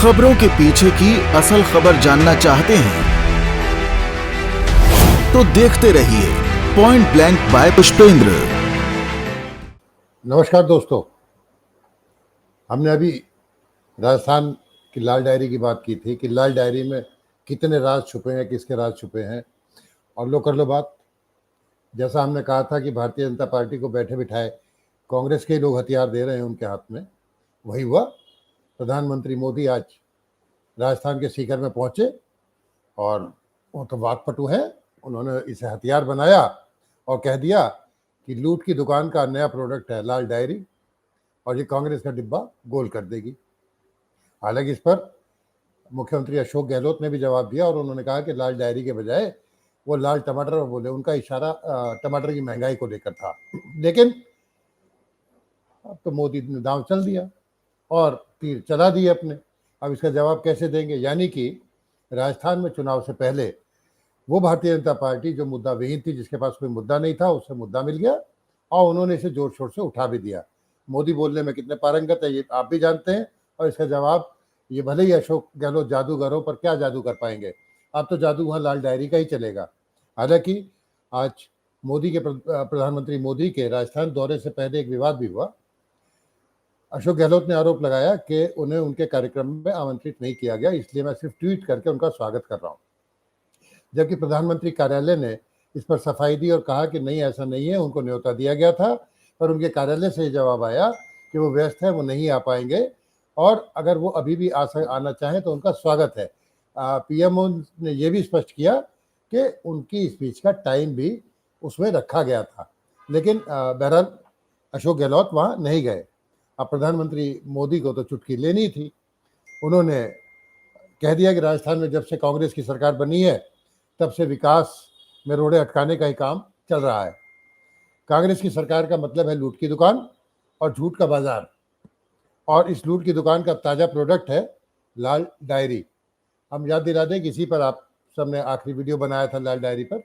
खबरों के पीछे की असल खबर जानना चाहते हैं तो देखते रहिए पॉइंट ब्लैंक बाय पुष्पेंद्र। नमस्कार दोस्तों, हमने अभी राजस्थान की लाल डायरी की बात की थी कि लाल डायरी में कितने राज छुपे हैं, किसके राज छुपे हैं। और लो कर लो बात, जैसा हमने कहा था कि भारतीय जनता पार्टी को बैठे बिठाए कांग्रेस के लोग हथियार दे रहे हैं उनके हाथ में, वही हुआ। प्रधानमंत्री मोदी आज राजस्थान के सीकर में पहुंचे और वो तो वाकपटु है, उन्होंने इसे हथियार बनाया और कह दिया कि लूट की दुकान का नया प्रोडक्ट है लाल डायरी और ये कांग्रेस का डिब्बा गोल कर देगी। हालांकि इस पर मुख्यमंत्री अशोक गहलोत ने भी जवाब दिया और उन्होंने कहा कि लाल डायरी के बजाय वो लाल टमाटर बोले, उनका इशारा टमाटर की महंगाई को लेकर था। लेकिन अब तो मोदी ने दांव चल दिया और तीर चला दिए अपने। अब इसका जवाब कैसे देंगे? यानी कि राजस्थान में चुनाव से पहले वो भारतीय जनता पार्टी जो मुद्दा विहीन थी, जिसके पास कोई मुद्दा नहीं था, उससे मुद्दा मिल गया और उन्होंने इसे जोर शोर से उठा भी दिया। मोदी बोलने में कितने पारंगत है ये आप भी जानते हैं और इसका जवाब ये भले ही अशोक गहलोत जादूगर हो, पर क्या जादू कर पाएंगे। अब तो जादू वहाँ लाल डायरी का ही चलेगा। हालांकि आज मोदी के प्रधानमंत्री मोदी के राजस्थान दौरे से पहले एक विवाद भी हुआ। अशोक गहलोत ने आरोप लगाया कि उन्हें उनके कार्यक्रम में आमंत्रित नहीं किया गया, इसलिए मैं सिर्फ ट्वीट करके उनका स्वागत कर रहा हूँ। जबकि प्रधानमंत्री कार्यालय ने इस पर सफाई दी और कहा कि नहीं, ऐसा नहीं है, उनको न्योता दिया गया था, पर उनके कार्यालय से जवाब आया कि वो व्यस्त है, वो नहीं आ पाएंगे और अगर वो अभी भी आना चाहें तो उनका स्वागत है। पीएमओ ने यह भी स्पष्ट किया कि उनकी स्पीच का टाइम भी उसमें रखा गया था, लेकिन बहरहाल अशोक गहलोत वहाँ नहीं गए। अब प्रधानमंत्री मोदी को तो चुटकी लेनी थी। उन्होंने कह दिया कि राजस्थान में जब से कांग्रेस की सरकार बनी है तब से विकास में रोड़े अटकाने का ही काम चल रहा है। कांग्रेस की सरकार का मतलब है लूट की दुकान और झूठ का बाजार, और इस लूट की दुकान का ताज़ा प्रोडक्ट है लाल डायरी। हम याद दिला दें कि इसी पर आप सबने आखिरी वीडियो बनाया था लाल डायरी पर,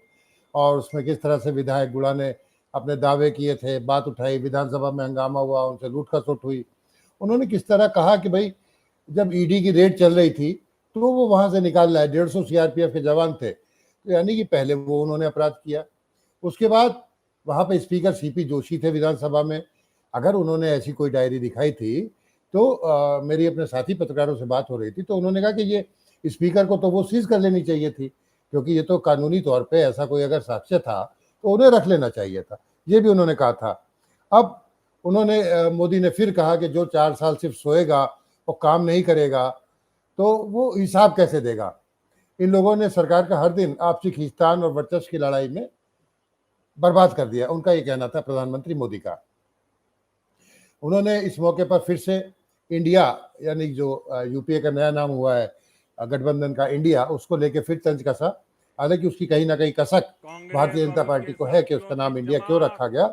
और उसमें किस तरह से विधायक गुड़ा ने अपने दावे किए थे, बात उठाई, विधानसभा में हंगामा हुआ, उनसे लूट खसोट हुई। उन्होंने किस तरह कहा कि भाई जब ईडी की रेड चल रही थी तो वो वहाँ से निकाल लाए, 150 सीआरपीएफ के जवान थे, तो यानी कि पहले वो उन्होंने अपराध किया। उसके बाद वहाँ पे स्पीकर सीपी जोशी थे विधानसभा में। अगर उन्होंने ऐसी कोई डायरी दिखाई थी तो मेरी अपने साथी पत्रकारों से बात हो रही थी, तो उन्होंने कहा कि ये स्पीकर को तो वो सीज कर लेनी चाहिए थी, क्योंकि ये तो कानूनी तौर पे ऐसा कोई अगर साक्ष्य था तो उन्हें रख लेना चाहिए था, ये भी उन्होंने कहा था। अब उन्होंने मोदी ने फिर कहा कि जो 4 साल सिर्फ सोएगा और काम नहीं करेगा तो वो हिसाब कैसे देगा। इन लोगों ने सरकार का हर दिन आपसी खींचतान और वर्चस्व की लड़ाई में बर्बाद कर दिया, उनका ये कहना था प्रधानमंत्री मोदी का। उन्होंने इस मौके पर फिर से इंडिया, यानी जो यूपीए का नया नाम हुआ है गठबंधन का इंडिया, उसको लेके फिर तंज कसा। हालांकि उसकी कहीं ना कहीं कसक भारतीय जनता पार्टी को है कि उसका नाम इंडिया क्यों रखा गया।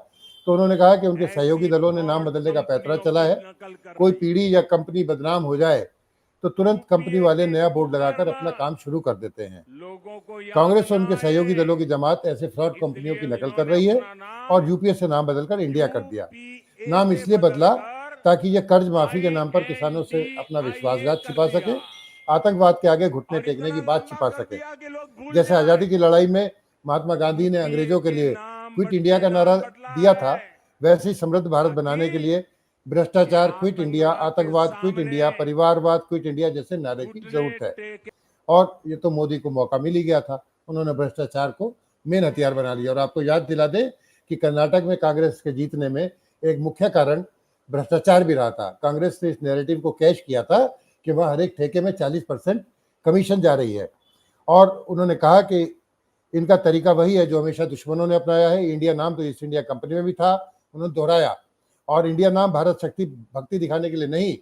तो उन्होंने कहा कि उनके सहयोगी दलों ने नाम बदलने का पैंतरा चला है। कोई पीढ़ी या कंपनी बदनाम हो जाए तो तुरंत कंपनी वाले नया बोर्ड लगाकर अपना काम शुरू कर देते हैं। कांग्रेस और उनके सहयोगी दलों की जमात ऐसे फ्रॉड कंपनियों की नकल कर रही है और यूपीए से नाम बदलकर इंडिया कर दिया। नाम इसलिए बदला ताकि ये कर्ज माफी के नाम पर किसानों से अपना विश्वासघात छिपा सके, आतंकवाद के आगे घुटने टेकने की बात छिपा सके। जैसे आजादी की लड़ाई में महात्मा गांधी ने अंग्रेजों के लिए क्विट इंडिया का नारा दिया था, वैसे ही समृद्ध भारत बनाने के लिए भ्रष्टाचार क्विट इंडिया, आतंकवाद क्विट इंडिया, परिवारवाद क्विट इंडिया जैसे नारे की जरूरत है। और ये तो मोदी को मौका मिल ही गया था, उन्होंने भ्रष्टाचार को मेन हथियार बना लिया। और आपको याद दिला दें कि कर्नाटक में कांग्रेस के जीतने में एक मुख्य कारण भ्रष्टाचार भी रहा था। कांग्रेस ने इस नैरेटिव को कैश किया था कि वह हर एक ठेके में 40% कमीशन जा रही है, और उन्होंने कहा कि इनका तरीका वही है जो हमेशा दुश्मनों ने अपनाया है। इंडिया नाम तो ईस्ट इंडिया कंपनी में भी था, उन्होंने दोहराया, और इंडिया नाम भारत शक्ति भक्ति दिखाने के लिए नहीं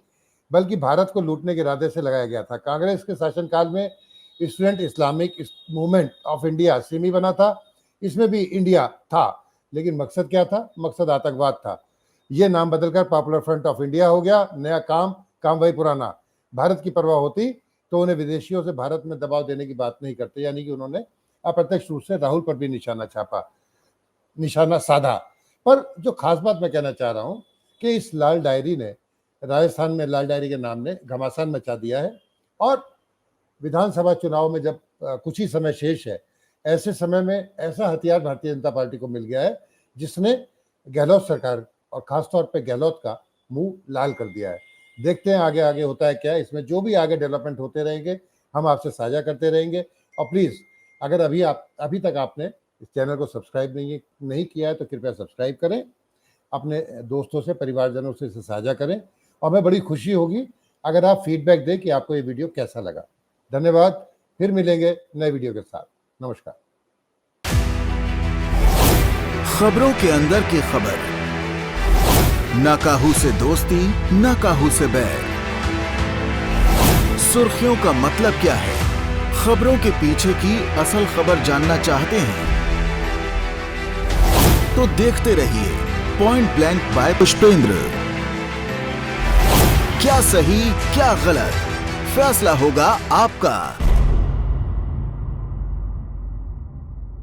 बल्कि भारत को लूटने के इरादे से लगाया गया था। कांग्रेस के शासनकाल में student Islamic movement of India Simi बना था, इसमें भी इंडिया था, लेकिन मकसद क्या था? मकसद आतंकवाद था। ये नाम बदलकर पॉपुलर फ्रंट ऑफ इंडिया हो गया। नया काम वही पुराना। भारत की परवाह होती तो उन्हें विदेशियों से भारत में दबाव देने की बात नहीं करते, यानी कि उन्होंने अप्रत्यक्ष रूप से राहुल पर भी निशाना साधा। पर जो खास बात मैं कहना चाह रहा हूं कि इस लाल डायरी ने राजस्थान में लाल डायरी के नाम ने घमासान मचा दिया है। और विधानसभा चुनाव में जब कुछ ही समय शेष है, ऐसे समय में ऐसा हथियार भारतीय जनता पार्टी को मिल गया है जिसने गहलोत सरकार और खासतौर पे गहलोत का मुंह लाल कर दिया है। देखते हैं आगे आगे होता है क्या। इसमें जो भी आगे डेवलपमेंट होते रहेंगे हम आपसे साझा करते रहेंगे। और प्लीज़ अगर अभी तक आपने इस चैनल को सब्सक्राइब नहीं किया है तो कृपया सब्सक्राइब करें, अपने दोस्तों से, परिवारजनों से इसे साझा करें और हमें बड़ी खुशी होगी अगर आप फीडबैक दें कि आपको ये वीडियो कैसा लगा। धन्यवाद, फिर मिलेंगे नए वीडियो के साथ। नमस्कार। खबरों के अंदर की खबर, ना काहू से दोस्ती ना काहू से बैर। सुर्खियों का मतलब क्या है, खबरों के पीछे की असल खबर जानना चाहते हैं तो देखते रहिए पॉइंट ब्लैंक बाय पुष्पेंद्र। क्या सही क्या गलत, फैसला होगा आपका।